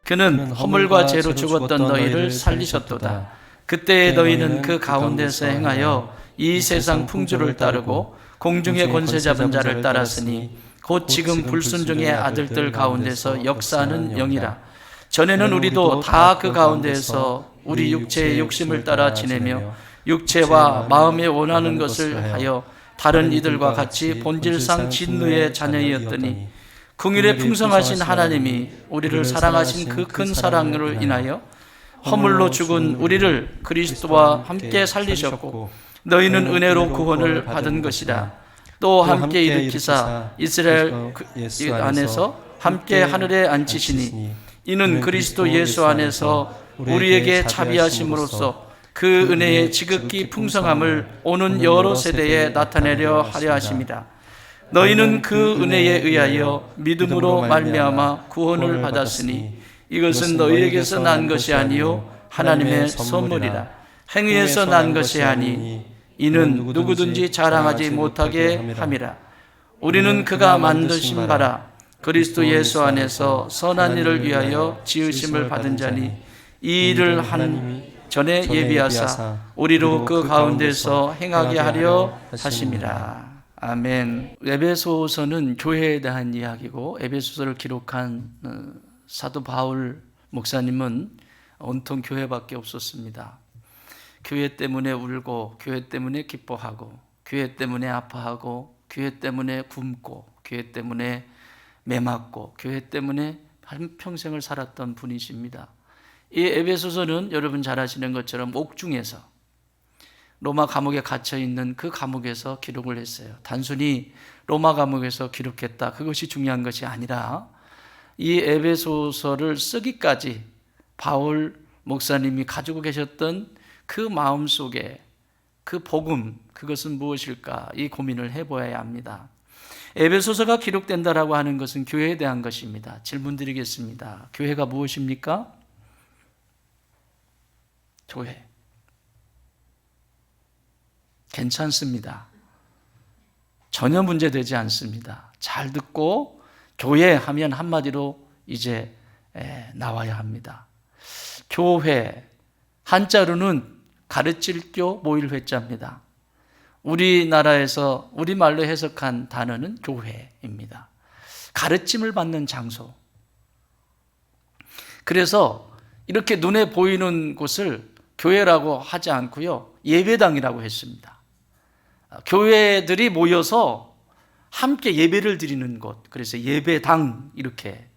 그는 허물과 죄로 죽었던 너희를 살리셨도다. 그때의 너희는 그 가운데서 행하여 이 세상 풍조를 따르고 공중의 권세 잡은 자를 따랐으니 곧 지금 불순종의 아들들 가운데서 역사하는 영이라. 전에는 우리도 다 그 가운데에서 우리 육체의 욕심을 따라 지내며 육체와 마음에 원하는 것을 하여 다른 이들과 같이 본질상 진노의 자녀이었더니 긍휼에 풍성하신 하나님이 우리를 사랑하신 그 큰 사랑으로 인하여 허물로 죽은 우리를 그리스도와 함께 살리셨고 너희는 은혜로 구원을 받은 것이라. 또 함께 일으키사 이스라엘 안에서 함께 하늘에 앉히시니 이는 그리스도 예수 안에서 우리에게 자비하심으로써 그 은혜의 지극히 풍성함을 오는 여러 세대에 나타내려 하려 하심이라. 너희는 그 은혜에 의하여 믿음으로 말미암아 구원을 받았으니 이것은 너희에게서 난 것이 아니요 하나님의 선물이라. 행위에서 난 것이 아니 이는 누구든지 자랑하지 못하게 함이라. 우리는 그가 만드신 바라 그리스도 예수 안에서 선한 일을 위하여 지으심을 받은 자니 이 일을 하는 전에 예비하사 우리로 그 가운데서 행하게 하려 하심이라. 아멘. 에베소서는 교회에 대한 이야기고 에베소서를 기록한 사도 바울 목사님은 온통 교회밖에 없었습니다. 교회 때문에 울고 교회 때문에 기뻐하고 교회 때문에 아파하고 교회 때문에 굶고 교회 때문에 매맞고 교회 때문에 한평생을 살았던 분이십니다. 이 에베소서는 여러분 잘 아시는 것처럼 옥중에서 로마 감옥에 갇혀있는 그 감옥에서 기록을 했어요. 단순히 로마 감옥에서 기록했다, 그것이 중요한 것이 아니라 이 에베소서를 쓰기까지 바울 목사님이 가지고 계셨던 그 마음속에 그 복음, 그것은 무엇일까, 이 고민을 해보아야 합니다. 에베소서가 기록된다라고 하는 것은 교회에 대한 것입니다. 질문 드리겠습니다. 교회가 무엇입니까? 교회. 괜찮습니다. 전혀 문제되지 않습니다. 잘 듣고 교회 하면 한마디로 이제 나와야 합니다. 교회, 한자로는 가르칠 교 모일 회자입니다. 우리나라에서 우리말로 해석한 단어는 교회입니다. 가르침을 받는 장소. 그래서 이렇게 눈에 보이는 곳을 교회라고 하지 않고요, 예배당이라고 했습니다. 교회들이 모여서 함께 예배를 드리는 곳, 그래서 예배당, 이렇게.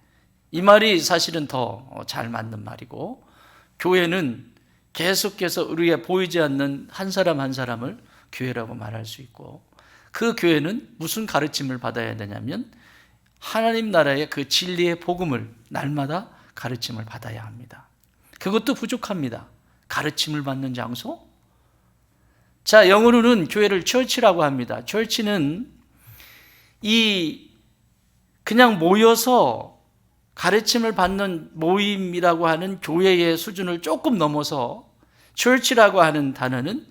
이 말이 사실은 더 잘 맞는 말이고, 교회는 계속해서 우리가 보이지 않는 한 사람 한 사람을 교회라고 말할 수 있고, 그 교회는 무슨 가르침을 받아야 되냐면 하나님 나라의 그 진리의 복음을 날마다 가르침을 받아야 합니다. 그것도 부족합니다. 가르침을 받는 장소? 자, 영어로는 교회를 처치라고 합니다. 처치는 그냥 모여서 가르침을 받는 모임이라고 하는 교회의 수준을 조금 넘어서 처치라고 하는 단어는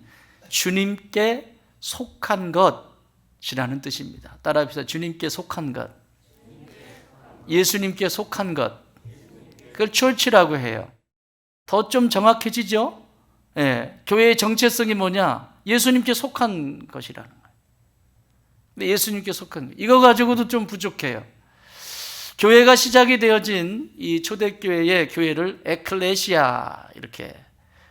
주님께 속한 것이라는 뜻입니다. 따라합시다. 주님께 속한 것. 예수님께 속한 것. 그걸 처치라고 해요. 더 좀 정확해지죠? 교회의 정체성이 뭐냐? 예수님께 속한 것이라는 거예요. 근데 예수님께 속한 것, 이거 가지고도 좀 부족해요. 교회가 시작이 되어진 이 초대교회의 교회를 에클레시아 이렇게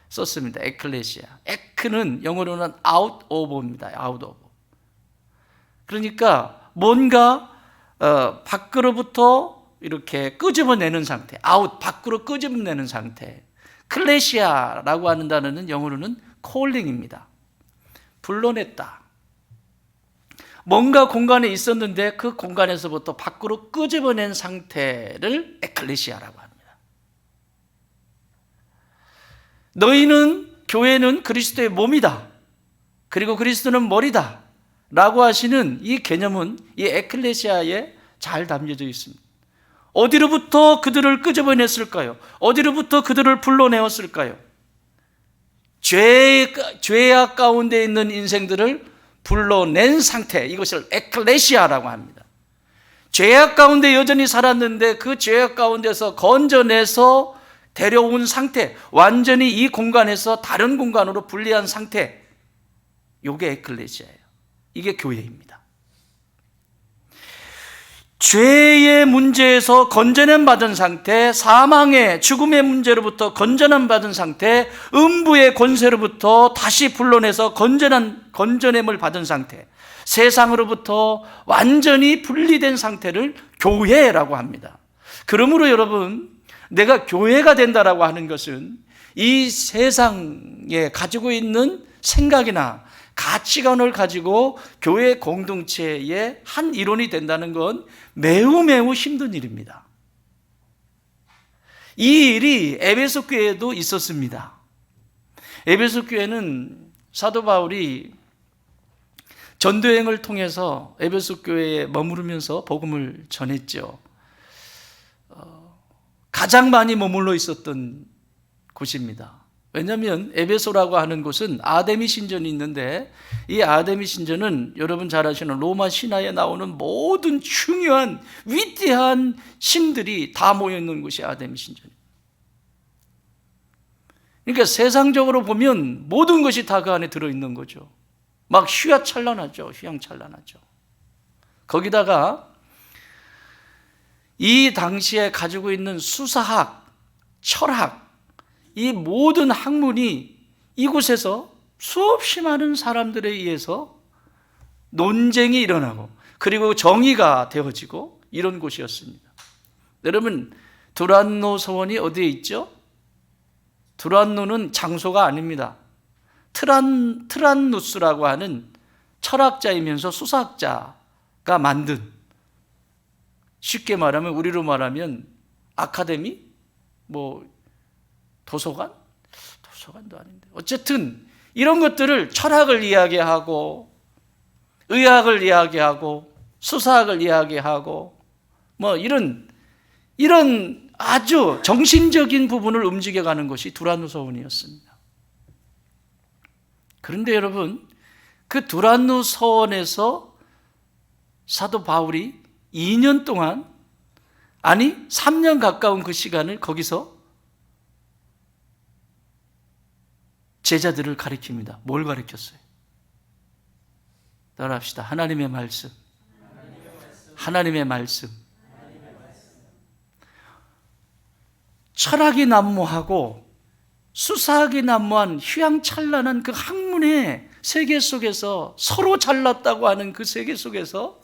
썼습니다. 에클레시아. 에크는 영어로는 out of입니다. out of. 그러니까 뭔가 밖으로부터 이렇게 끄집어내는 상태, out, 밖으로 끄집어내는 상태. 클레시아라고 하는 단어는 영어로는 calling입니다. 불러냈다. 뭔가 공간에 있었는데 그 공간에서부터 밖으로 끄집어낸 상태를 에클레시아라고 합니다. 너희는, 교회는 그리스도의 몸이다. 그리고 그리스도는 머리다. 라고 하시는 이 개념은 이 에클레시아에 잘 담겨져 있습니다. 어디로부터 그들을 끄집어냈을까요? 어디로부터 그들을 불러내었을까요? 죄악 가운데 있는 인생들을 불러낸 상태, 이것을 에클레시아라고 합니다. 죄악 가운데 여전히 살았는데 그 죄악 가운데서 건져내서 데려온 상태, 완전히 이 공간에서 다른 공간으로 분리한 상태, 이게 에클레시아예요. 이게 교회입니다. 죄의 문제에서 건져냄 받은 상태, 사망의 죽음의 문제로부터 건져냄 받은 상태, 음부의 권세로부터 다시 불러내서 건져냄을 받은 상태, 세상으로부터 완전히 분리된 상태를 교회라고 합니다. 그러므로 여러분, 내가 교회가 된다라고 하는 것은 이 세상에 가지고 있는 생각이나 가치관을 가지고 교회 공동체의 한 일원이 된다는 건 매우 매우 힘든 일입니다. 이 일이 에베소 교회에도 있었습니다. 에베소 교회는 사도 바울이 전도여행을 통해서 에베소 교회에 머무르면서 복음을 전했죠. 가장 많이 머물러 있었던 곳입니다. 왜냐하면 에베소라고 하는 곳은 아데미 신전이 있는데, 이 아데미 신전은 여러분 잘 아시는 로마 신화에 나오는 모든 중요한 위대한 신들이 다 모여있는 곳이 아데미 신전이에요. 그러니까 세상적으로 보면 모든 것이 다 그 안에 들어있는 거죠. 막 휘황찬란하죠. 거기다가 이 당시에 가지고 있는 수사학, 철학, 이 모든 학문이 이곳에서 수없이 많은 사람들에 의해서 논쟁이 일어나고, 그리고 정의가 되어지고 이런 곳이었습니다. 여러분, 두란노 서원이 어디에 있죠? 두란노는 장소가 아닙니다. 트란누스라고 하는 철학자이면서 수사학자가 만든, 쉽게 말하면 우리로 말하면 아카데미? 도서관도 아닌데, 어쨌든 이런 것들을 철학을 이야기하고 의학을 이야기하고 수사학을 이야기하고 이런 아주 정신적인 부분을 움직여가는 것이 두란노 서원이었습니다. 그런데 여러분, 그 두란노 서원에서 사도 바울이 2년 동안, 아니 3년 가까운 그 시간을 거기서 제자들을 가르칩니다. 뭘 가르쳤어요? 따라합시다. 하나님의 말씀. 하나님의 말씀. 철학이 난무하고 수사학이 난무한 휘황찬란한 그 학문의 세계 속에서, 서로 잘났다고 하는 그 세계 속에서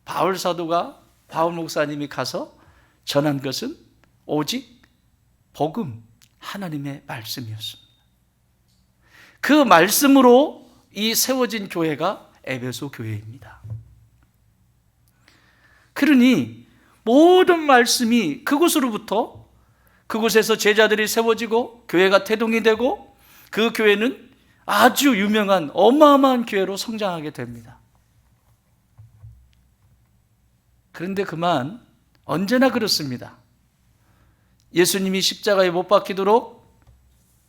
바울 사도가, 바울 목사님이 가서 전한 것은 오직 복음, 하나님의 말씀이었습니다. 그 말씀으로 이 세워진 교회가 에베소 교회입니다. 그러니 모든 말씀이 그곳으로부터, 그곳에서 제자들이 세워지고 교회가 태동이 되고, 그 교회는 아주 유명한 어마어마한 교회로 성장하게 됩니다. 그런데 그만, 언제나 그렇습니다. 예수님이 십자가에 못 박히도록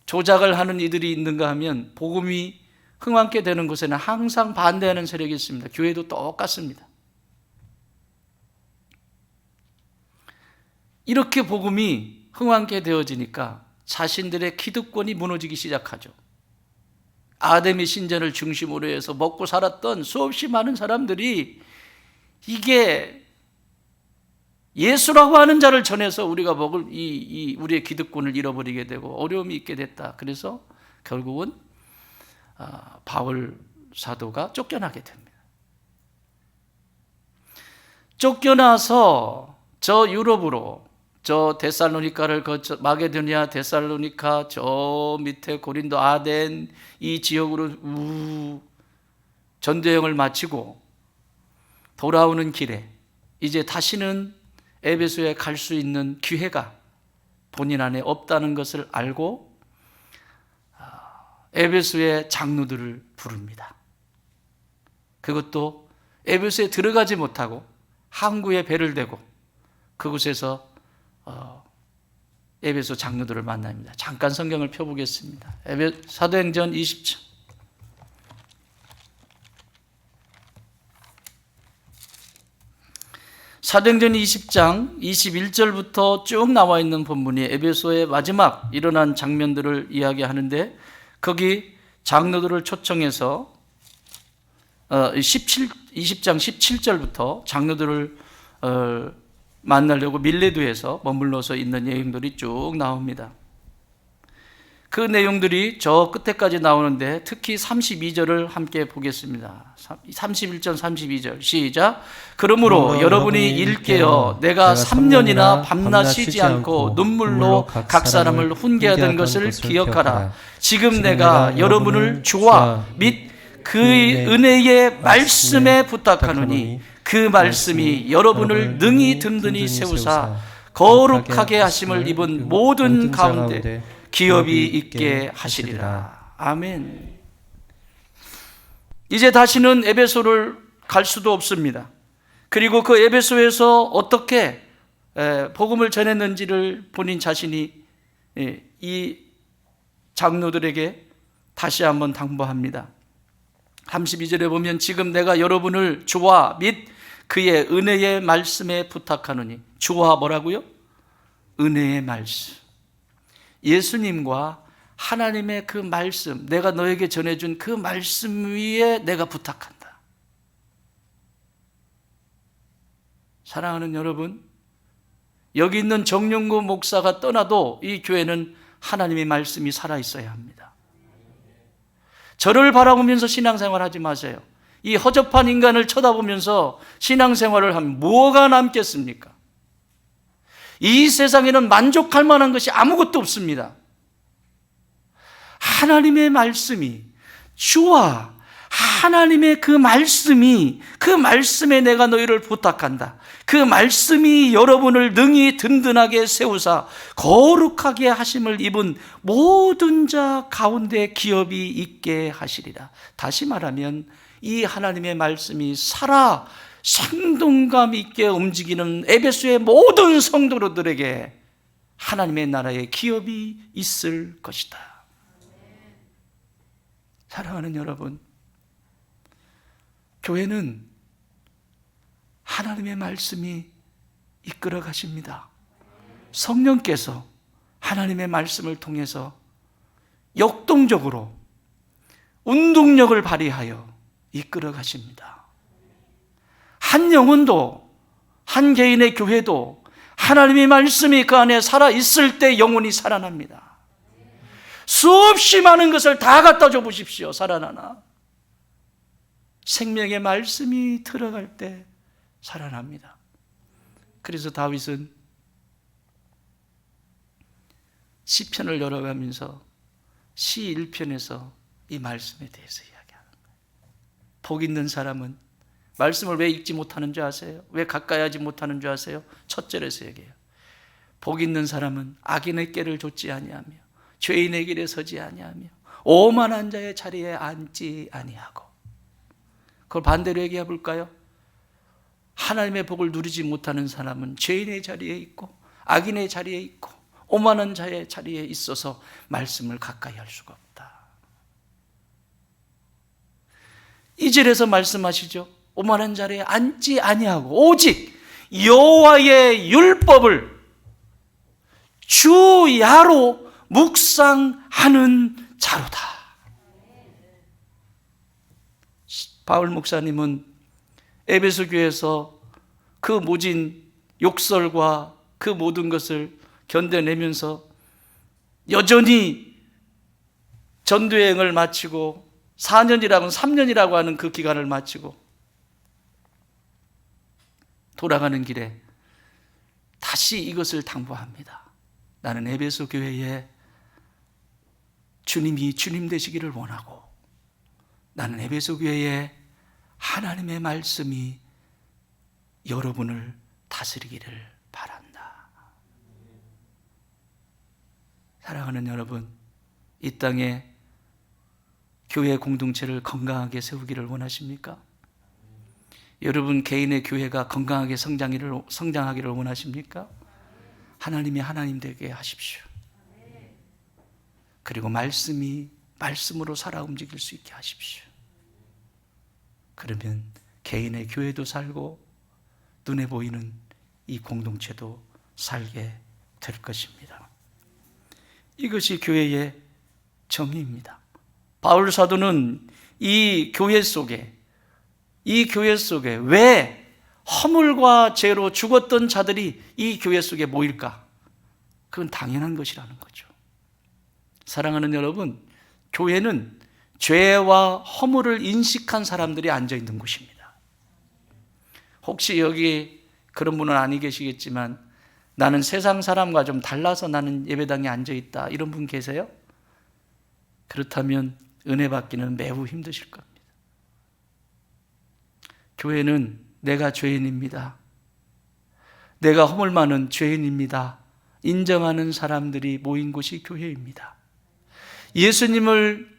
조작을 하는 이들이 있는가 하면, 복음이 흥왕케 되는 곳에는 항상 반대하는 세력이 있습니다. 교회도 똑같습니다. 이렇게 복음이 흥왕케 되어지니까 자신들의 기득권이 무너지기 시작하죠. 아데미 신전을 중심으로 해서 먹고 살았던 수없이 많은 사람들이 이게 예수라고 하는 자를 전해서 우리가 먹을 우리의 기득권을 잃어버리게 되고 어려움이 있게 됐다. 그래서 결국은 바울 사도가 쫓겨나게 됩니다. 쫓겨나서 저 유럽으로, 저 데살로니카를 거쳐 마게도니아, 데살로니카, 저 밑에 고린도, 아덴 이 지역으로 전도여행을 마치고 돌아오는 길에 이제 다시는 에베소에 갈 수 있는 기회가 본인 안에 없다는 것을 알고 에베소의 장로들을 부릅니다. 그것도 에베소에 들어가지 못하고 항구에 배를 대고 그곳에서 에베소 장로들을 만납니다. 잠깐 성경을 펴보겠습니다. 사도행전 20장. 사도행전 20장 21절부터 쭉 나와 있는 본문이 에베소의 마지막 일어난 장면들을 이야기하는데, 거기 장로들을 초청해서 20장 17절부터 장로들을 만나려고 밀레도에서 머물러서 있는 내용들이 쭉 나옵니다. 그 내용들이 저 끝에까지 나오는데 특히 32절을 함께 보겠습니다. 31절 32절 시작. 그러므로 여러분이 일깨어 내가 3년이나 밤낮 쉬지 않고 눈물로 각 사람을 훈계하던 것을 기억하라. 지금 내가 여러분을 주와 및 그의 은혜의 말씀에 부탁하노니 그 말씀이 여러분을 능히 든든히 세우사 거룩하게 하심을 입은 모든 가운데 기업이 있게 하시리라. 아멘. 이제 다시는 에베소를 갈 수도 없습니다. 그리고 그 에베소에서 어떻게 복음을 전했는지를 본인 자신이 이 장로들에게 다시 한번 당부합니다. 32절에 보면 지금 내가 여러분을 주와 및 그의 은혜의 말씀에 부탁하노니, 주와 뭐라고요? 은혜의 말씀. 예수님과 하나님의 그 말씀, 내가 너에게 전해준 그 말씀 위에 내가 부탁한다. 사랑하는 여러분, 여기 있는 정용구 목사가 떠나도 이 교회는 하나님의 말씀이 살아있어야 합니다. 저를 바라보면서 신앙생활 하지 마세요. 이 허접한 인간을 쳐다보면서 신앙생활을 하면 뭐가 남겠습니까? 이 세상에는 만족할 만한 것이 아무것도 없습니다. 하나님의 말씀이, 주와 하나님의 그 말씀에 내가 너희를 부탁한다. 그 말씀이 여러분을 능히 든든하게 세우사 거룩하게 하심을 입은 모든 자 가운데 기업이 있게 하시리라. 다시 말하면 이 하나님의 말씀이 살아 생동감 있게 움직이는 에베소의 모든 성도들에게 하나님의 나라의 기업이 있을 것이다. 사랑하는 여러분, 교회는 하나님의 말씀이 이끌어 가십니다. 성령께서 하나님의 말씀을 통해서 역동적으로 운동력을 발휘하여 이끌어 가십니다. 한 영혼도, 한 개인의 교회도 하나님의 말씀이 그 안에 살아있을 때 영혼이 살아납니다. 수없이 많은 것을 다 갖다 줘 보십시오. 살아나나? 생명의 말씀이 들어갈 때 살아납니다. 그래서 다윗은 시편을 열어가면서 시 1편에서 이 말씀에 대해서 이야기하는 거예요. 복 있는 사람은 말씀을 왜 읽지 못하는 줄 아세요? 왜 가까이 하지 못하는 줄 아세요? 첫 절에서 얘기해요. 복 있는 사람은 악인의 꾀를 좇지 아니하며 죄인의 길에 서지 아니하며 오만한 자의 자리에 앉지 아니하고. 그걸 반대로 얘기해 볼까요? 하나님의 복을 누리지 못하는 사람은 죄인의 자리에 있고 악인의 자리에 있고 오만한 자의 자리에 있어서 말씀을 가까이 할 수가 없다. 이 절에서 말씀하시죠. 오만한 자리에 앉지 아니하고 오직 여호와의 율법을 주야로 묵상하는 자로다. 바울 목사님은 에베소 교회에서 그 모진 욕설과 그 모든 것을 견뎌내면서 여전히 전도여행을 마치고 4년이라고 3년이라고 하는 그 기간을 마치고 돌아가는 길에 다시 이것을 당부합니다. 나는 에베소 교회에 주님이 주님 되시기를 원하고 나는 에베소 교회에 하나님의 말씀이 여러분을 다스리기를 바란다. 사랑하는 여러분, 이 땅에 교회 공동체를 건강하게 세우기를 원하십니까? 여러분 개인의 교회가 건강하게 성장하기를 원하십니까? 하나님이 하나님 되게 하십시오. 그리고 말씀이 말씀으로 살아 움직일 수 있게 하십시오. 그러면 개인의 교회도 살고 눈에 보이는 이 공동체도 살게 될 것입니다. 이것이 교회의 정의입니다. 바울 사도는 이 교회 속에 왜 허물과 죄로 죽었던 자들이 이 교회 속에 모일까? 그건 당연한 것이라는 거죠. 사랑하는 여러분, 교회는 죄와 허물을 인식한 사람들이 앉아있는 곳입니다. 혹시 여기 그런 분은 아니 계시겠지만 나는 세상 사람과 좀 달라서 나는 예배당에 앉아있다, 이런 분 계세요? 그렇다면 은혜 받기는 매우 힘드실 겁니다. 교회는 내가 죄인입니다, 내가 허물 많은 죄인입니다 인정하는 사람들이 모인 곳이 교회입니다. 예수님을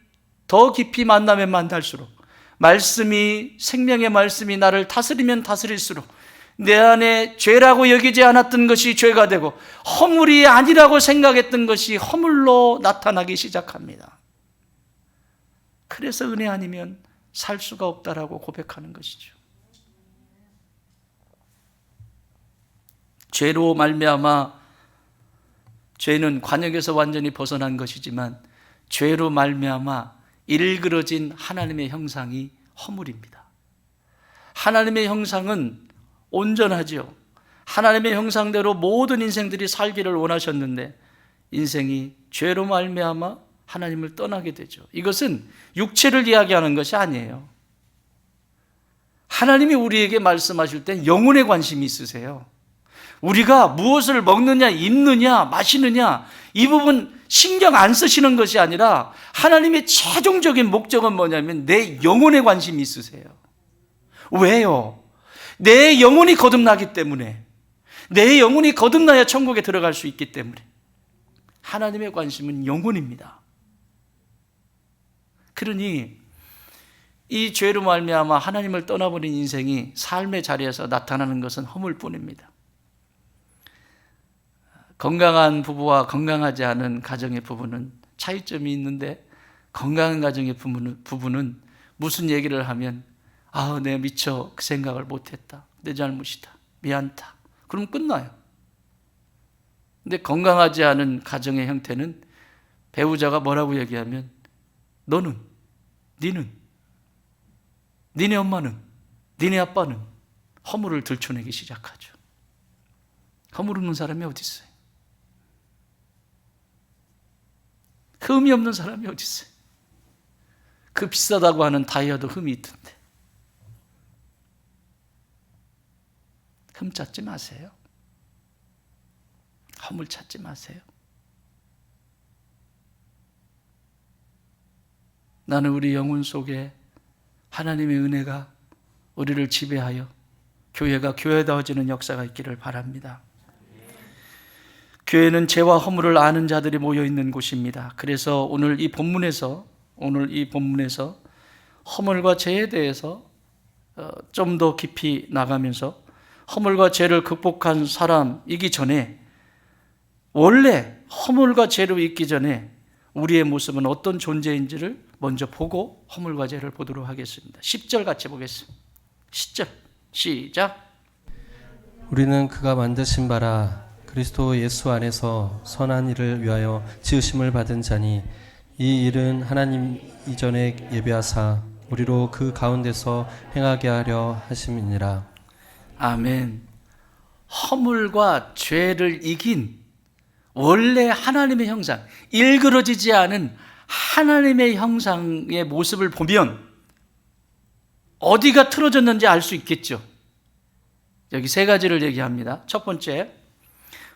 더 깊이 만나면 만날수록, 말씀이, 생명의 말씀이 나를 다스리면 다스릴수록 내 안에 죄라고 여기지 않았던 것이 죄가 되고 허물이 아니라고 생각했던 것이 허물로 나타나기 시작합니다. 그래서 은혜 아니면 살 수가 없다라고 고백하는 것이죠. 죄로 말미암아, 죄는 관역에서 완전히 벗어난 것이지만 죄로 말미암아 일그러진 하나님의 형상이 허물입니다. 하나님의 형상은 온전하지요. 하나님의 형상대로 모든 인생들이 살기를 원하셨는데 인생이 죄로 말미암아 하나님을 떠나게 되죠. 이것은 육체를 이야기하는 것이 아니에요. 하나님이 우리에게 말씀하실 땐 영혼에 관심이 있으세요. 우리가 무엇을 먹느냐, 입느냐, 마시느냐, 이 부분 신경 안 쓰시는 것이 아니라 하나님의 최종적인 목적은 뭐냐면 내 영혼에 관심이 있으세요. 왜요? 내 영혼이 거듭나기 때문에, 내 영혼이 거듭나야 천국에 들어갈 수 있기 때문에. 하나님의 관심은 영혼입니다. 그러니 이 죄로 말미암아 하나님을 떠나버린 인생이 삶의 자리에서 나타나는 것은 허물뿐입니다. 건강한 부부와 건강하지 않은 가정의 부부는 차이점이 있는데, 건강한 가정의 부부는 무슨 얘기를 하면 내가 미처 그 생각을 못했다, 내 잘못이다, 미안하다, 그럼 끝나요. 근데 건강하지 않은 가정의 형태는 배우자가 뭐라고 얘기하면 너는, 니네 엄마는, 니네 아빠는 허물을 들춰내기 시작하죠. 허물 없는 사람이 어디 있어요? 흠이 없는 사람이 어디 있어요? 그 비싸다고 하는 다이아도 흠이 있던데. 흠 찾지 마세요. 허물 찾지 마세요. 나는 우리 영혼 속에 하나님의 은혜가 우리를 지배하여 교회가 교회다워지는 역사가 있기를 바랍니다. 교회는 죄와 허물을 아는 자들이 모여 있는 곳입니다. 그래서 오늘 이 본문에서 허물과 죄에 대해서 좀 더 깊이 나가면서 허물과 죄를 극복한 사람이기 전에, 원래 허물과 죄로 있기 전에 우리의 모습은 어떤 존재인지를 먼저 보고 허물과 죄를 보도록 하겠습니다. 10절 같이 보겠습니다. 10절 시작. 우리는 그가 만드신 바라 그리스도 예수 안에서 선한 일을 위하여 지으심을 받은 자니, 이 일은 하나님 이전에 예비하사 우리로 그 가운데서 행하게 하려 하심이니라. 아멘. 허물과 죄를 이긴 원래 하나님의 형상, 일그러지지 않은 하나님의 형상의 모습을 보면 어디가 틀어졌는지 알 수 있겠죠. 여기 세 가지를 얘기합니다. 첫 번째,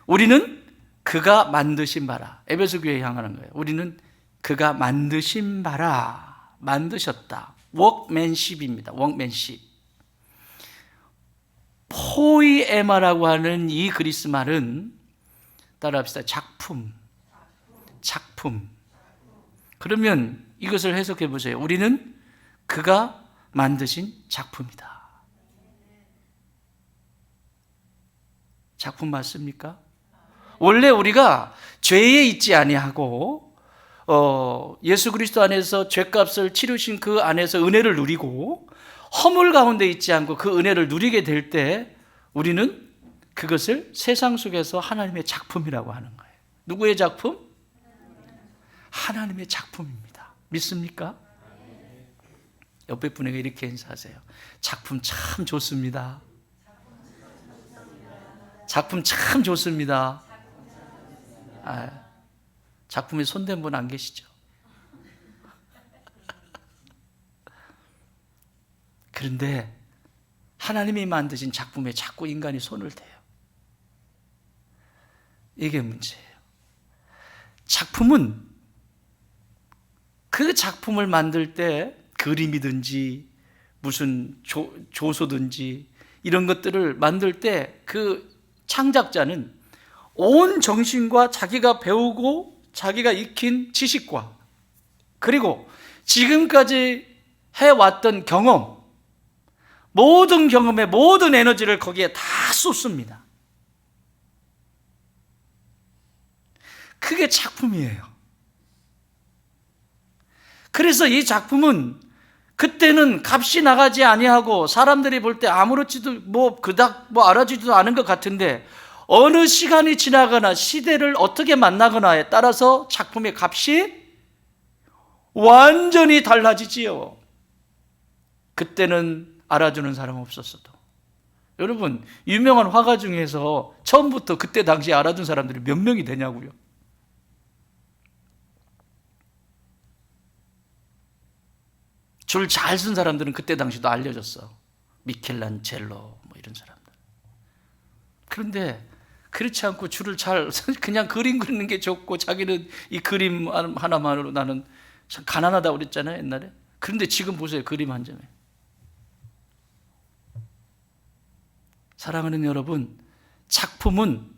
우리는 그가 만드신 바라. 에베소 교회에 향하는 거예요. 우리는 그가 만드신 바라. 만드셨다. 워크맨십입니다. 워크맨십. 포이에마라고 하는 이 그리스 말은, 따라합시다. 작품. 그러면 이것을 해석해 보세요. 우리는 그가 만드신 작품이다. 작품 맞습니까? 원래 우리가 죄에 있지 아니하고 예수 그리스도 안에서 죄값을 치르신 그 안에서 은혜를 누리고 허물 가운데 있지 않고 그 은혜를 누리게 될 때 우리는 그것을 세상 속에서 하나님의 작품이라고 하는 거예요. 누구의 작품? 하나님의 작품입니다. 믿습니까? 옆에 분에게 이렇게 인사하세요. 작품 참 좋습니다. 작품 참 좋습니다. 작품에 손댄 분 안 계시죠? 그런데 하나님이 만드신 작품에 자꾸 인간이 손을 대요. 이게 문제예요. 작품은 그 작품을 만들 때 그림이든지 무슨 조소든지 이런 것들을 만들 때 그 창작자는 온 정신과 자기가 배우고 자기가 익힌 지식과 그리고 지금까지 해왔던 경험, 모든 경험의 모든 에너지를 거기에 다 쏟습니다. 그게 작품이에요. 그래서 이 작품은 그때는 값이 나가지 아니하고 사람들이 볼 때 아무렇지도 그닥 알아지지도 않은 것 같은데 어느 시간이 지나거나 시대를 어떻게 만나거나에 따라서 작품의 값이 완전히 달라지지요. 그때는 알아주는 사람 없었어도. 여러분, 유명한 화가 중에서 처음부터 그때 당시에 알아준 사람들이 몇 명이 되냐고요. 줄 잘 쓴 사람들은 그때 당시도 알려졌어. 미켈란젤로 뭐 이런 사람들. 그런데 그렇지 않고 줄을 그냥 그림 그리는 게 좋고 자기는 이 그림 하나만으로 나는 참 가난하다고 그랬잖아요, 옛날에. 그런데 지금 보세요, 그림 한 점에. 사랑하는 여러분, 작품은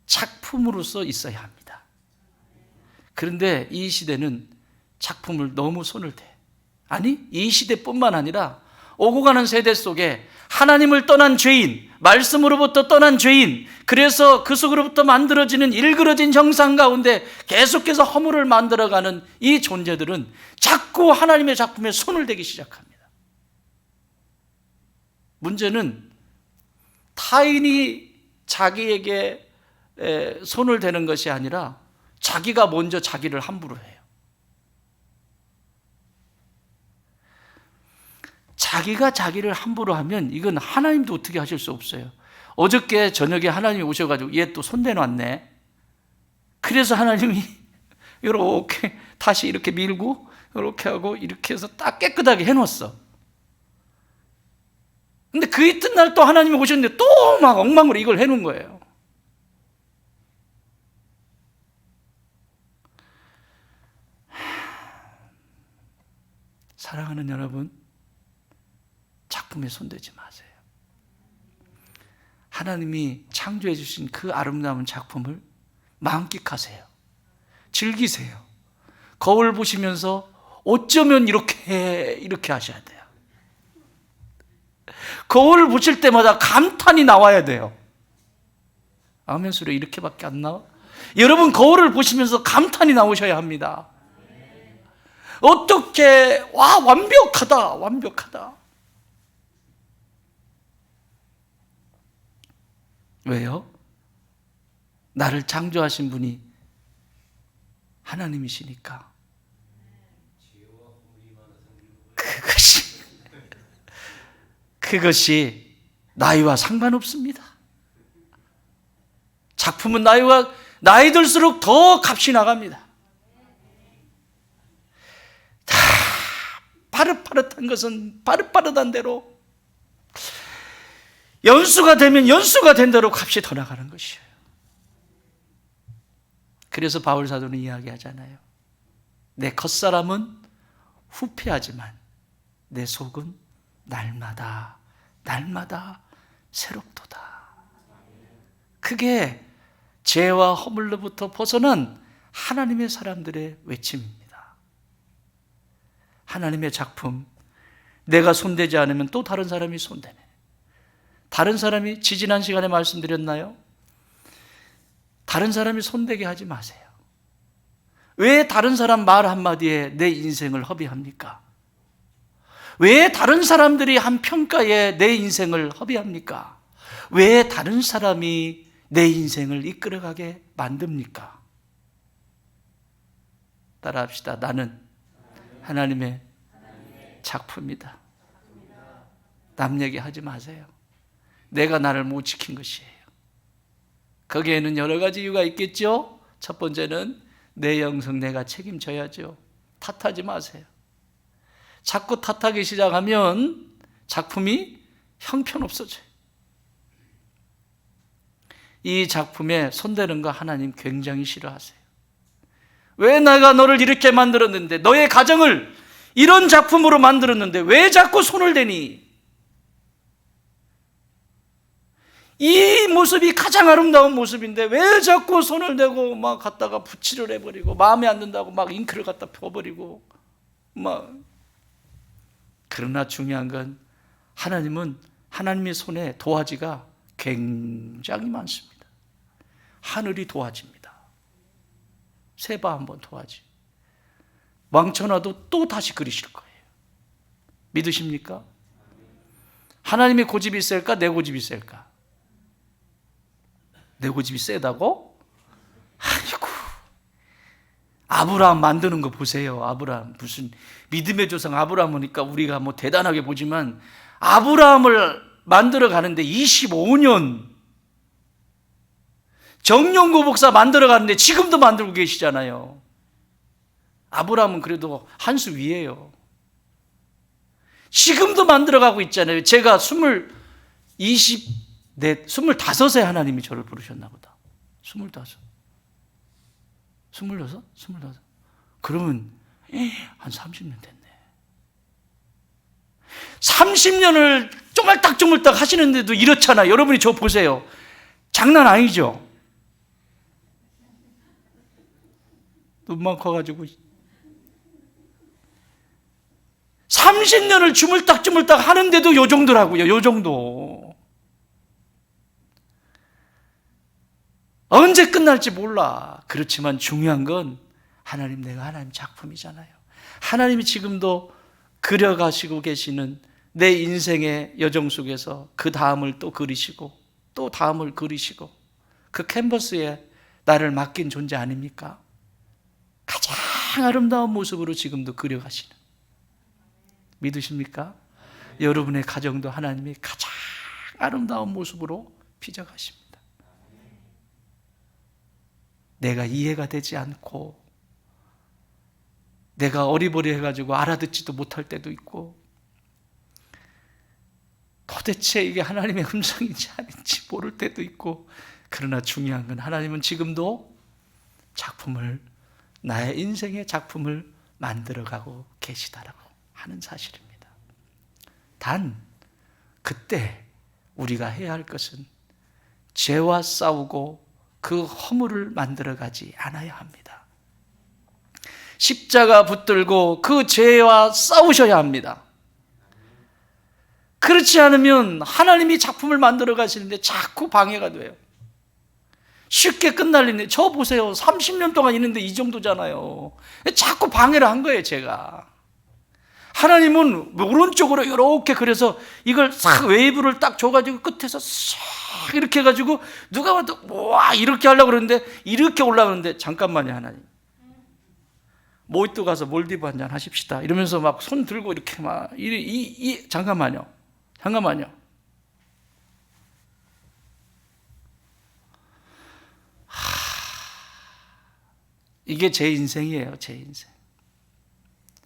작품으로서 있어야 합니다. 그런데 이 시대는 작품을 너무 손을 대. 아니, 이 시대뿐만 아니라 오고 가는 세대 속에 하나님을 떠난 죄인, 말씀으로부터 떠난 죄인, 그래서 그 속으로부터 만들어지는 일그러진 형상 가운데 계속해서 허물을 만들어가는 이 존재들은 자꾸 하나님의 작품에 손을 대기 시작합니다. 문제는 타인이 자기에게 손을 대는 것이 아니라 자기가 먼저 자기를 함부로 해요. 자기가 자기를 함부로 하면 이건 하나님도 어떻게 하실 수 없어요. 어저께 저녁에 하나님이 오셔가지고 얘 또 손 대놨네. 그래서 하나님이 이렇게 다시 이렇게 밀고 이렇게 하고 이렇게 해서 딱 깨끗하게 해놓았어. 근데 그 이튿날 또 하나님이 오셨는데 또 막 엉망으로 이걸 해놓은 거예요. 사랑하는 여러분, 작품에 손대지 마세요. 하나님이 창조해 주신 그 아름다운 작품을 만끽하세요. 즐기세요. 거울 보시면서 어쩌면 이렇게 하셔야 돼요. 거울 보실 때마다 감탄이 나와야 돼요. 아멘 소리 이렇게밖에 안 나와? 여러분, 거울을 보시면서 감탄이 나오셔야 합니다. 어떻게 완벽하다. 왜요? 나를 창조하신 분이 하나님이시니까. 그것이 나이와 상관없습니다. 작품은 나이 들수록 더 값이 나갑니다. 다 파릇파릇한 것은 파릇파릇한 대로, 연수가 되면 연수가 된 대로 값이 더 나가는 것이에요. 그래서 바울 사도는 이야기하잖아요. 내 겉사람은 후패하지만 내 속은 날마다 새롭도다. 그게 죄와 허물로부터 벗어난 하나님의 사람들의 외침입니다. 하나님의 작품, 내가 손대지 않으면 또 다른 사람이 손대네. 다른 사람이, 지지난 시간에 말씀드렸나요? 다른 사람이 손대게 하지 마세요. 왜 다른 사람 말 한마디에 내 인생을 허비합니까? 왜 다른 사람들이 한 평가에 내 인생을 허비합니까? 왜 다른 사람이 내 인생을 이끌어가게 만듭니까? 따라합시다. 나는 하나님의 작품이다. 남 얘기하지 마세요. 내가 나를 못 지킨 것이에요. 거기에는 여러 가지 이유가 있겠죠. 첫 번째는 내 영성 내가 책임져야죠. 탓하지 마세요. 자꾸 탓하기 시작하면 작품이 형편없어져요. 이 작품에 손대는 거 하나님 굉장히 싫어하세요. 왜 내가 너를 이렇게 만들었는데, 너의 가정을 이런 작품으로 만들었는데 왜 자꾸 손을 대니? 이 모습이 가장 아름다운 모습인데 왜 자꾸 손을 대고 막 갖다가 붓칠을 해버리고, 마음에 안 든다고 막 잉크를 갖다 펴버리고 막. 그러나 중요한 건 하나님은 하나님의 손에 도화지가 굉장히 많습니다. 하늘이 도화지입니다. 세바 한번 도화지 망쳐놔도 또 다시 그리실 거예요. 믿으십니까? 하나님의 고집이 셀까? 내 고집이 셀까? 내 고집이 세다고? 아이고, 아브라함 만드는 거 보세요. 아브라함 무슨 믿음의 조상 아브라함이니까 우리가 뭐 대단하게 보지만, 아브라함을 만들어 가는데 25년, 정령고 목사 만들어 가는데 지금도 만들고 계시잖아요. 아브라함은 그래도 한 수 위에요. 지금도 만들어 가고 있잖아요. 제가 25세 하나님이 저를 부르셨나 보다. 25, 26, 25. 그러면 한 30년 됐네. 30년을 쪼물딱쪼물딱 하시는데도 이렇잖아요. 여러분이 저 보세요. 장난 아니죠? 눈만 커가지고 30년을 주물딱주물딱 하는데도 요 정도라고요. 요 정도. 언제 끝날지 몰라. 그렇지만 중요한 건 하나님, 내가 하나님 작품이잖아요. 하나님이 지금도 그려가시고 계시는 내 인생의 여정 속에서 그 다음을 또 그리시고 또 다음을 그리시고, 그 캔버스에 나를 맡긴 존재 아닙니까? 가장 아름다운 모습으로 지금도 그려가시는, 믿으십니까? 여러분의 가정도 하나님이 가장 아름다운 모습으로 빚어가십니다. 내가 이해가 되지 않고 내가 어리버리해가지고 알아듣지도 못할 때도 있고, 도대체 이게 하나님의 음성인지 아닌지 모를 때도 있고, 그러나 중요한 건 하나님은 지금도 작품을, 나의 인생의 작품을 만들어가고 계시다라고 하는 사실입니다. 단 그때 우리가 해야 할 것은 죄와 싸우고 그 허물을 만들어가지 않아야 합니다. 십자가 붙들고 그 죄와 싸우셔야 합니다. 그렇지 않으면 하나님이 작품을 만들어 가시는데 자꾸 방해가 돼요. 쉽게 끝날 일인데, 저 보세요. 30년 동안 있는데 이 정도잖아요. 자꾸 방해를 한 거예요, 제가. 하나님은 오른쪽으로 이렇게 그려서 이걸 싹 웨이브를 딱 줘가지고 끝에서 싹 이렇게 해가지고 누가 봐도 와 이렇게 하려고 그러는데 이렇게 올라오는데, 잠깐만요 하나님, 모히또 가서 몰디브 한잔 하십시다 이러면서 막 손 들고 이렇게 막 잠깐만요. 이게 제 인생이에요. 제 인생.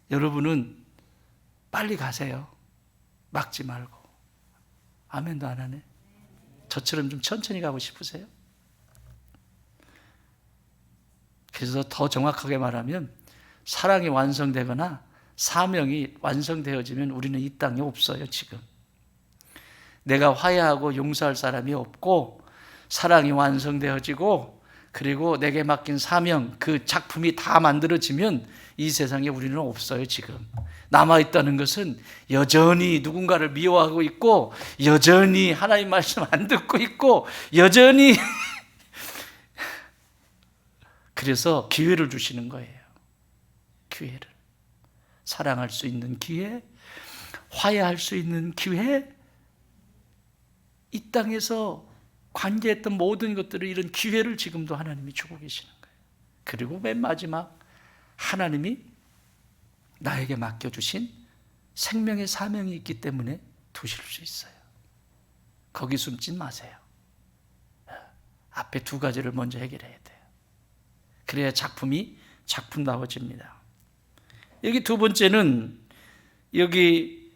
여러분은 빨리 가세요. 막지 말고. 아멘도 안 하네. 저처럼 좀 천천히 가고 싶으세요? 그래서 더 정확하게 말하면, 사랑이 완성되거나 사명이 완성되어지면 우리는 이 땅에 없어요. 지금 내가 화해하고 용서할 사람이 없고, 사랑이 완성되어지고 그리고 내게 맡긴 사명, 그 작품이 다 만들어지면 이 세상에 우리는 없어요. 지금 남아있다는 것은 여전히 누군가를 미워하고 있고, 여전히 하나님 말씀 안 듣고 있고, 여전히 그래서 기회를 주시는 거예요. 기회를. 사랑할 수 있는 기회, 화해할 수 있는 기회, 이 땅에서 관계했던 모든 것들을 이런 기회를 지금도 하나님이 주고 계시는 거예요. 그리고 맨 마지막, 하나님이 나에게 맡겨주신 생명의 사명이 있기 때문에 두실 수 있어요. 거기 숨지 마세요. 앞에 두 가지를 먼저 해결해야 돼요. 그래야 작품다워집니다. 여기 두 번째는, 여기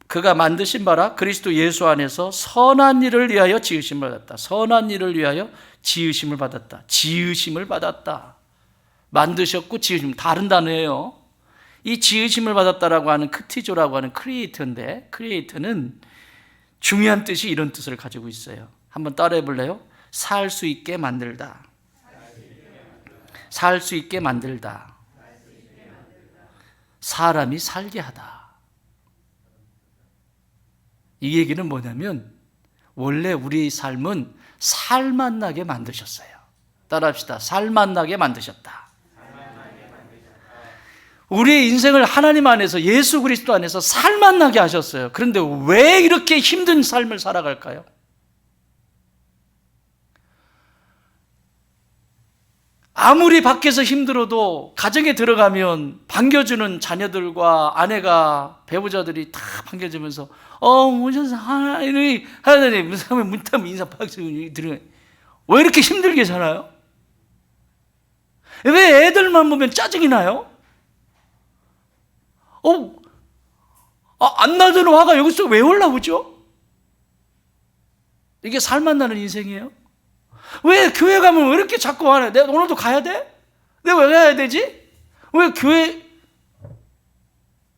그가 만드신 바라 그리스도 예수 안에서 선한 일을 위하여 지으심을 받았다. 선한 일을 위하여 지으심을 받았다. 지으심을 받았다. 만드셨고 지으심, 다른 단어예요. 이 지으심을 받았다라고 하는 크티조라고 하는 크리에이터인데, 크리에이터는 중요한 뜻이 이런 뜻을 가지고 있어요. 한번 따라해 볼래요? 살 수 있게 만들다. 살 수 있게 만들다. 사람이 살게 하다. 이 얘기는 뭐냐면, 원래 우리 삶은 살맛 나게 만드셨어요. 따라합시다. 살맛 나게 만드셨다. 우리의 인생을 하나님 안에서, 예수 그리스도 안에서 살맛 나게 하셨어요. 그런데 왜 이렇게 힘든 삶을 살아갈까요? 아무리 밖에서 힘들어도 가정에 들어가면 반겨주는 자녀들과 아내가, 배우자들이 다 반겨주면서 오셔서 하나님 문타면 인사 박수 들어요. 왜 이렇게 힘들게 살아요? 왜 애들만 보면 짜증이 나요? 안 나던 화가 여기서 왜 올라오죠? 이게 살맛 나는 인생이에요? 왜 교회 가면 왜 이렇게 자꾸 화내? 내가 오늘도 가야 돼? 내가 왜 가야 되지? 왜 교회,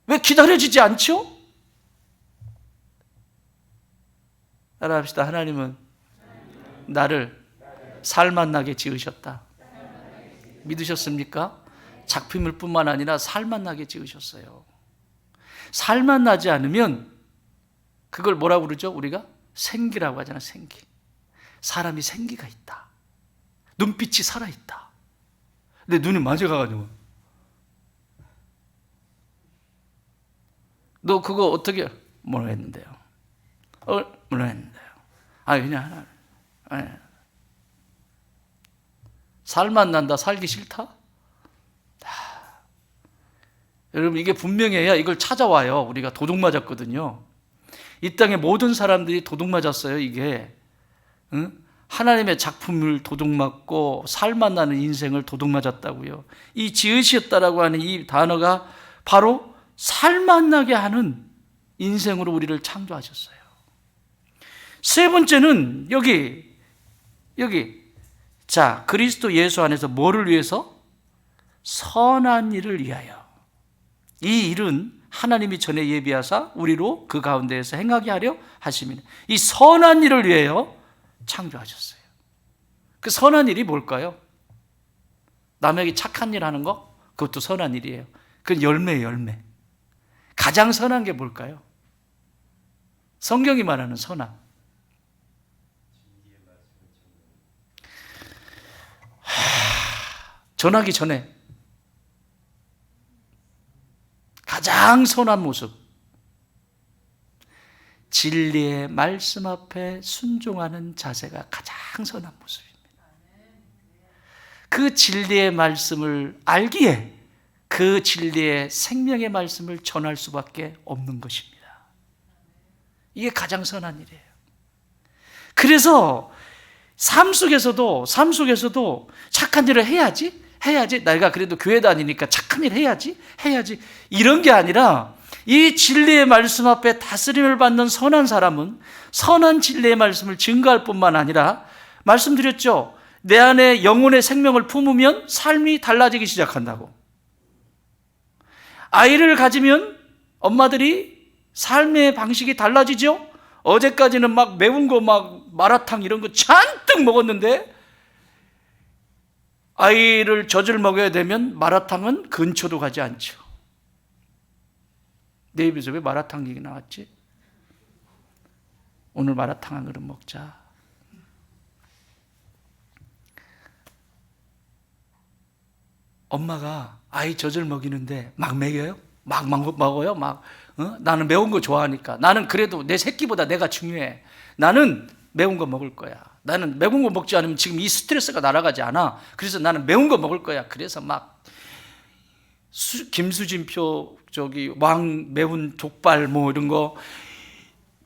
왜 기다려지지 않죠? 따라합시다. 하나님은 나를 살맛 나게 지으셨다. 믿으셨습니까? 작품일 뿐만 아니라 살맛 나게 지으셨어요. 살맛 나지 않으면 그걸 뭐라고 그러죠? 우리가 생기라고 하잖아. 생기. 사람이 생기가 있다. 눈빛이 살아있다. 근데 눈이 맞아가가지고, 너 그거 어떻게, 뭐라 했는데요? 뭐라 했는데요? 그냥 살맛 난다, 살기 싫다? 여러분, 이게 분명해야 이걸 찾아와요. 우리가 도둑 맞았거든요. 이 땅의 모든 사람들이 도둑 맞았어요. 이게 하나님의 작품을 도둑 맞고 살맛 나는 인생을 도둑 맞았다고요. 이 지으셨다라고 하는 이 단어가 바로 살맛 나게 하는 인생으로 우리를 창조하셨어요. 세 번째는 여기 자, 그리스도 예수 안에서 뭐를 위해서? 선한 일을 위하여. 이 일은 하나님이 전에 예비하사 우리로 그 가운데에서 행하게 하려 하심이니, 이 선한 일을 위하여 창조하셨어요. 그 선한 일이 뭘까요? 남에게 착한 일 하는 거? 그것도 선한 일이에요. 그건 열매예요, 열매. 가장 선한 게 뭘까요? 성경이 말하는 선한. 전하기 전에 가장 선한 모습, 진리의 말씀 앞에 순종하는 자세가 가장 선한 모습입니다. 그 진리의 말씀을 알기에 그 진리의 생명의 말씀을 전할 수밖에 없는 것입니다. 이게 가장 선한 일이에요. 그래서 삶 속에서도 착한 일을 해야지, 내가 그래도 교회 다니니까 착한 일 해야지, 이런 게 아니라, 이 진리의 말씀 앞에 다스림을 받는 선한 사람은 선한 진리의 말씀을 증거할 뿐만 아니라, 말씀드렸죠, 내 안에 영혼의 생명을 품으면 삶이 달라지기 시작한다고. 아이를 가지면 엄마들이 삶의 방식이 달라지죠. 어제까지는 막 매운 거, 막 마라탕 이런 거 잔뜩 먹었는데, 아이를 젖을 먹여야 되면 마라탕은 근처도 가지 않죠. 내 입에서 왜 마라탕 얘기 나왔지? 오늘 마라탕 한 그릇 먹자. 엄마가 아이 젖을 먹이는데 막 먹여요? 막 먹어요? 막 나는 매운 거 좋아하니까. 나는 그래도 내 새끼보다 내가 중요해. 나는 매운 거 먹을 거야. 나는 매운 거 먹지 않으면 지금 이 스트레스가 날아가지 않아. 그래서 나는 매운 거 먹을 거야. 그래서 막 김수진표 왕 매운 족발 뭐 이런 거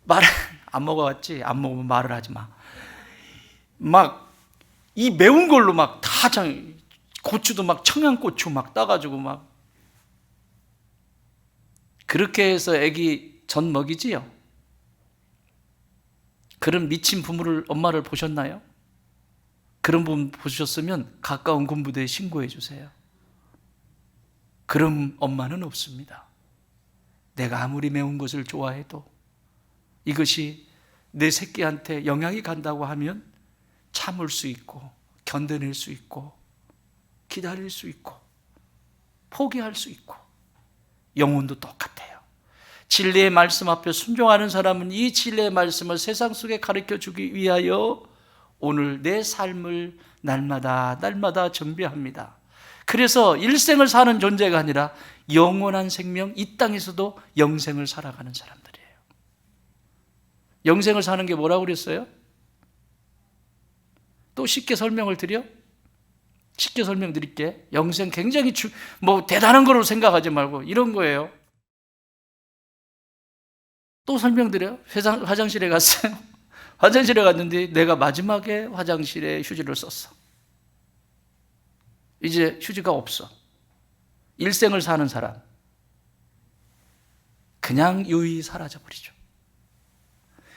말 안 먹어봤지? 안 먹으면 말을 하지 마. 막 이 매운 걸로 막 다 고추도 막 청양고추 막 따가지고 막 그렇게 해서 애기 전 먹이지요. 그런 미친 부모를 엄마를 보셨나요? 그런 분 보셨으면 가까운 군부대에 신고해 주세요. 그런 엄마는 없습니다. 내가 아무리 매운 것을 좋아해도 이것이 내 새끼한테 영향이 간다고 하면 참을 수 있고 견뎌낼 수 있고 기다릴 수 있고 포기할 수 있고 영혼도 똑같아요. 진리의 말씀 앞에 순종하는 사람은 이 진리의 말씀을 세상 속에 가르쳐 주기 위하여 오늘 내 삶을 날마다 정비합니다. 그래서 일생을 사는 존재가 아니라 영원한 생명, 이 땅에서도 영생을 살아가는 사람들이에요. 영생을 사는 게 뭐라고 그랬어요? 또 쉽게 설명을 드려? 쉽게 설명드릴게. 영생 굉장히 대단한 거로 생각하지 말고 이런 거예요. 또 설명드려요. 화장실에 갔어요. 화장실에 갔는데 내가 마지막에 화장실에 휴지를 썼어. 이제 휴지가 없어. 일생을 사는 사람 그냥 유유히 사라져버리죠.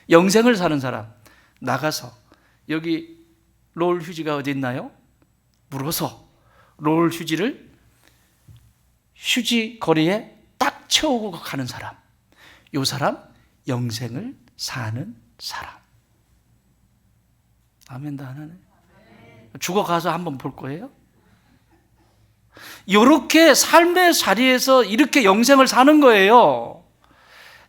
영생을 사는 사람 나가서 여기 롤 휴지가 어디 있나요? 물어서 롤 휴지를 휴지 거리에 딱 채우고 가는 사람, 이 사람 영생을 사는 사람. 아멘도 안 하네. 죽어가서 한번 볼 거예요. 이렇게 삶의 자리에서 이렇게 영생을 사는 거예요.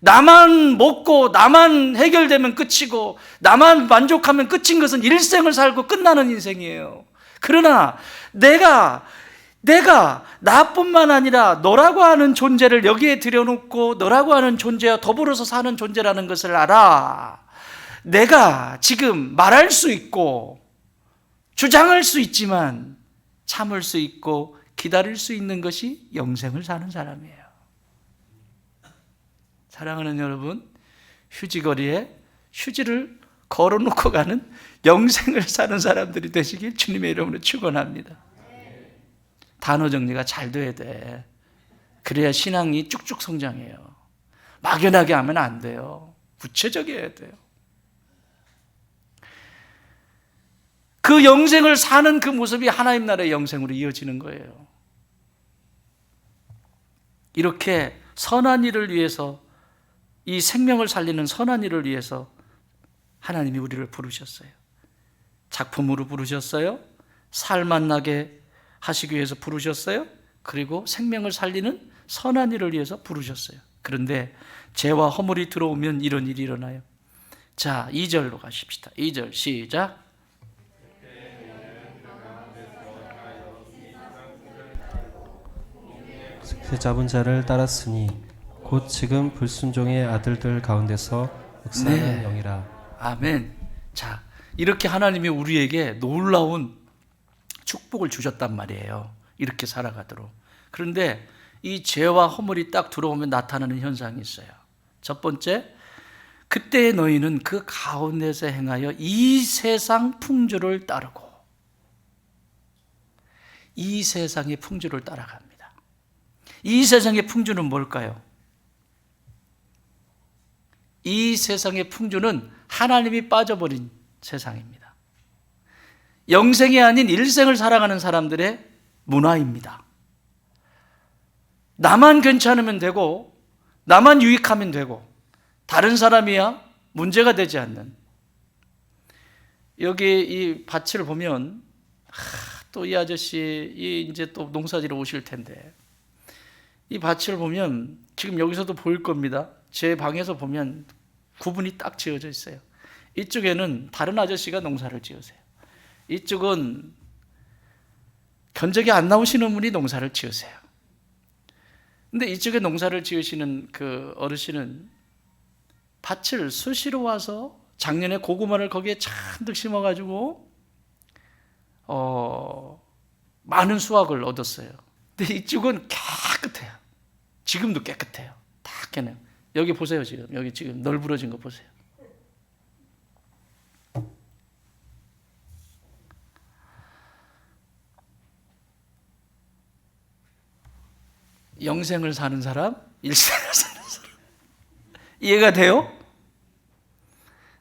나만 먹고 나만 해결되면 끝이고 나만 만족하면 끝인 것은 일생을 살고 끝나는 인생이에요. 그러나 내가 나뿐만 아니라 너라고 하는 존재를 여기에 들여놓고 너라고 하는 존재와 더불어서 사는 존재라는 것을 알아. 내가 지금 말할 수 있고 주장할 수 있지만 참을 수 있고 기다릴 수 있는 것이 영생을 사는 사람이에요. 사랑하는 여러분, 휴지거리에 휴지를 걸어놓고 가는 영생을 사는 사람들이 되시길 주님의 이름으로 축원합니다. 단어 정리가 잘 돼야 돼. 그래야 신앙이 쭉쭉 성장해요. 막연하게 하면 안 돼요. 구체적이어야 돼요. 그 영생을 사는 그 모습이 하나님 나라의 영생으로 이어지는 거예요. 이렇게 선한 일을 위해서, 이 생명을 살리는 선한 일을 위해서 하나님이 우리를 부르셨어요. 작품으로 부르셨어요. 살맛 나게 하시기 위해서 부르셨어요. 그리고 생명을 살리는 선한 일을 위해서 부르셨어요. 그런데 죄와 허물이 들어오면 이런 일이 일어나요. 자, 2절로 가십시다. 2절 시작. 새 잡은 자를 따랐으니 곧 지금 불순종의 아들들 가운데서 역사하는 영이라. 아멘. 자, 이렇게 하나님이 우리에게 놀라운 축복을 주셨단 말이에요. 이렇게 살아가도록. 그런데 이 죄와 허물이 딱 들어오면 나타나는 현상이 있어요. 첫 번째, 그때 너희는 그 가운데서 행하여 이 세상 풍조를 따르고, 이 세상의 풍조를 따라갑니다. 이 세상의 풍조는 뭘까요? 이 세상의 풍조는 하나님이 빠져버린 세상입니다. 영생이 아닌 일생을 살아가는 사람들의 문화입니다. 나만 괜찮으면 되고 나만 유익하면 되고 다른 사람이야 문제가 되지 않는, 여기 이 밭을 보면 또 이 아저씨 이제 또 농사지러 오실 텐데, 이 밭을 보면 지금 여기서도 보일 겁니다. 제 방에서 보면 구분이 딱 지어져 있어요. 이쪽에는 다른 아저씨가 농사를 지으세요. 이쪽은 견적이 안 나오시는 분이 농사를 지으세요. 근데 이쪽에 농사를 지으시는 그 어르신은 밭을 수시로 와서 작년에 고구마를 거기에 잔뜩 심어가지고 많은 수확을 얻었어요. 근데 이쪽은 깨끗해요. 지금도 깨끗해요. 다 깨네요. 여기 보세요. 여기 지금 널브러진 거 보세요. 영생을 사는 사람, 일생을 사는 사람. 이해가 돼요?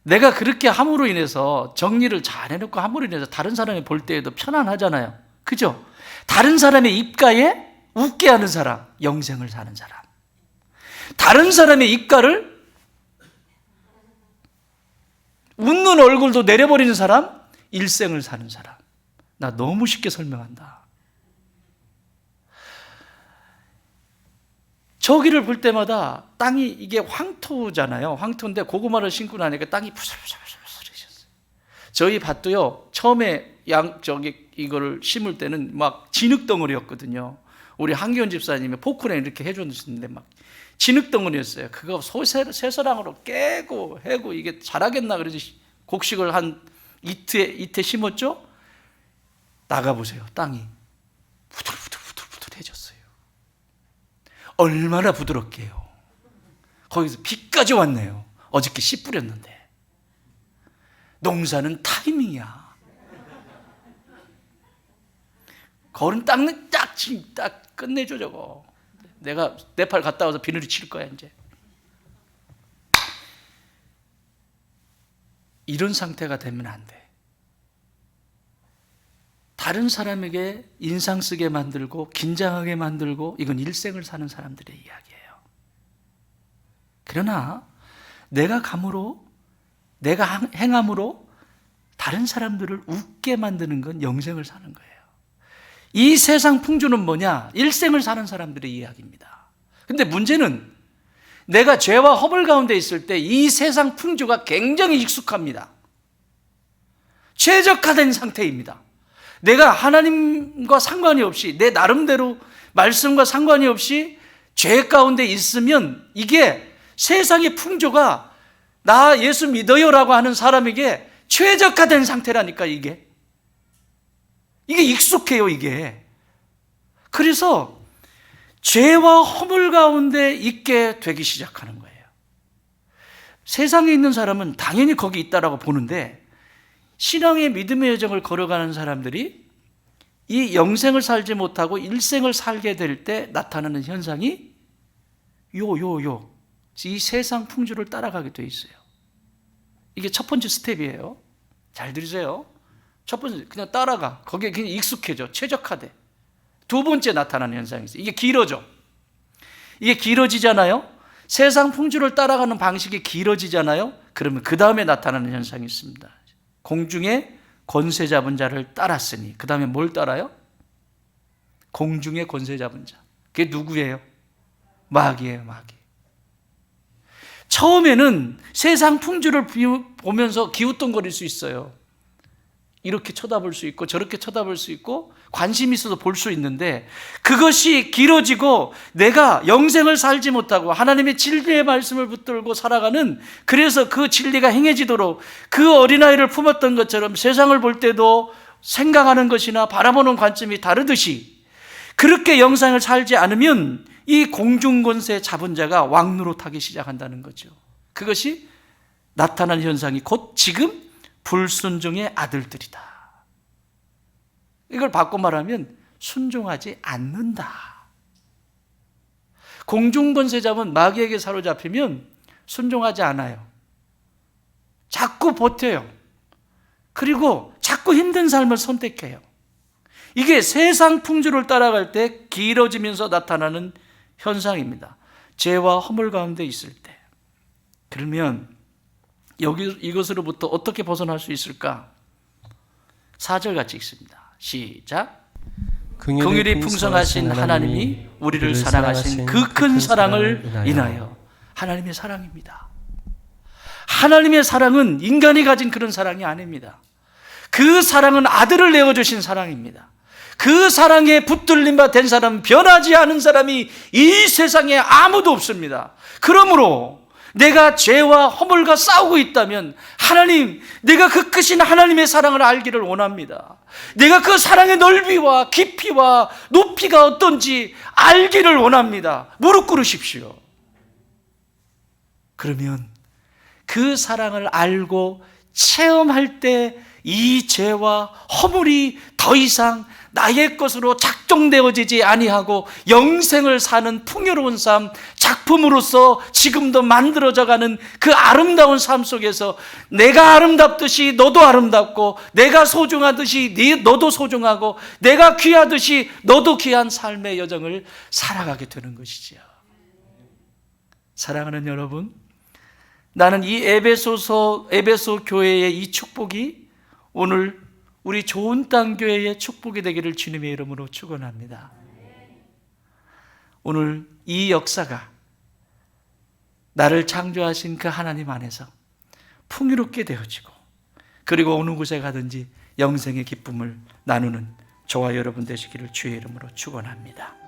내가 그렇게 함으로 인해서 정리를 잘 해놓고 함으로 인해서 다른 사람이 볼 때에도 편안하잖아요. 그죠? 다른 사람의 입가에 웃게 하는 사람, 영생을 사는 사람. 다른 사람의 입가를 웃는 얼굴도 내려버리는 사람, 일생을 사는 사람. 나 너무 쉽게 설명한다. 저기를 볼 때마다 땅이 이게 황토잖아요. 황토인데 고구마를 심고 나니까 땅이 부슬부슬부슬해졌어요. 저희 밭도요, 처음에 이거를 심을 때는 막 진흙덩어리였거든요. 우리 한기원 집사님이 포크레인 이렇게 해줬는데 막 진흙덩어리였어요. 그거 쇠서랑으로 깨고 해고 이게 자라겠나 그래서 곡식을 한 이틀 심었죠. 나가보세요. 땅이 부들부들해졌어요. 얼마나 부드럽게요. 거기서 비까지 왔네요. 어저께 씨 뿌렸는데. 농사는 타이밍이야. 거른 닦는 딱 끝내줘 저거. 내가 네팔 갔다 와서 비늘이 칠 거야 이제. 이런 상태가 되면 안 돼. 다른 사람에게 인상 쓰게 만들고 긴장하게 만들고 이건 일생을 사는 사람들의 이야기예요. 그러나 내가 감으로 내가 행함으로 다른 사람들을 웃게 만드는 건 영생을 사는 거예요. 이 세상 풍조는 뭐냐? 일생을 사는 사람들의 이야기입니다. 근데 문제는 내가 죄와 허물 가운데 있을 때 이 세상 풍조가 굉장히 익숙합니다. 최적화된 상태입니다. 내가 하나님과 상관이 없이 내 나름대로 말씀과 상관이 없이 죄 가운데 있으면 이게 세상의 풍조가 나 예수 믿어요라고 하는 사람에게 최적화된 상태라니까 이게 익숙해요 이게. 그래서 죄와 허물 가운데 있게 되기 시작하는 거예요. 세상에 있는 사람은 당연히 거기 있다라고 보는데 신앙의 믿음의 여정을 걸어가는 사람들이 이 영생을 살지 못하고 일생을 살게 될 때 나타나는 현상이 이 세상 풍조를 따라가게 돼 있어요. 이게 첫 번째 스텝이에요. 잘 들으세요. 첫 번째 그냥 따라가. 거기에 그냥 익숙해져. 최적화돼. 두 번째 나타나는 현상이 있어요. 이게 길어져. 이게 길어지잖아요. 세상 풍조를 따라가는 방식이 길어지잖아요. 그러면 그 다음에 나타나는 현상이 있습니다. 공중에 권세 잡은 자를 따랐으니 그 다음에 뭘 따라요? 공중에 권세 잡은 자. 그게 누구예요? 마귀예요. 마귀. 처음에는 세상 풍조를 보면서 기웃동거릴 수 있어요. 이렇게 쳐다볼 수 있고 저렇게 쳐다볼 수 있고 관심이 있어서 볼 수 있는데 그것이 길어지고 내가 영생을 살지 못하고 하나님의 진리의 말씀을 붙들고 살아가는, 그래서 그 진리가 행해지도록 그 어린아이를 품었던 것처럼 세상을 볼 때도 생각하는 것이나 바라보는 관점이 다르듯이 그렇게 영생을 살지 않으면 이 공중권세 잡은 자가 왕노릇하기 시작한다는 거죠. 그것이 나타난 현상이 곧 지금 불순종의 아들들이다. 이걸 바꿔 말하면 순종하지 않는다. 공중권세 잡은 마귀에게 사로잡히면 순종하지 않아요. 자꾸 버텨요. 그리고 자꾸 힘든 삶을 선택해요. 이게 세상 풍조를 따라갈 때 길어지면서 나타나는 현상입니다. 죄와 허물 가운데 있을 때. 그러면 이것으로부터 어떻게 벗어날 수 있을까? 4절 같이 읽습니다. 시작. 긍휼이 풍성하신 하나님이 우리를 사랑하신 그 큰 사랑을 인하여. 하나님의 사랑입니다. 하나님의 사랑은 인간이 가진 그런 사랑이 아닙니다. 그 사랑은 아들을 내어주신 사랑입니다. 그 사랑에 붙들림 바 된 사람, 변하지 않은 사람이 이 세상에 아무도 없습니다. 그러므로 내가 죄와 허물과 싸우고 있다면 하나님, 내가 그 크신 하나님의 사랑을 알기를 원합니다. 내가 그 사랑의 넓이와 깊이와 높이가 어떤지 알기를 원합니다. 무릎 꿇으십시오. 그러면 그 사랑을 알고 체험할 때 이 죄와 허물이 더 이상 나의 것으로 작정되어지지 아니하고 영생을 사는 풍요로운 삶, 작품으로서 지금도 만들어져가는 그 아름다운 삶 속에서 내가 아름답듯이 너도 아름답고, 내가 소중하듯이 너도 소중하고, 내가 귀하듯이 너도 귀한 삶의 여정을 살아가게 되는 것이지요. 사랑하는 여러분, 나는 이 에베소 교회의 이 축복이 오늘 우리 좋은 땅 교회의 축복이 되기를 주님의 이름으로 축원합니다. 오늘 이 역사가 나를 창조하신 그 하나님 안에서 풍요롭게 되어지고, 그리고 어느 곳에 가든지 영생의 기쁨을 나누는 저와 여러분 되시기를 주의 이름으로 축원합니다.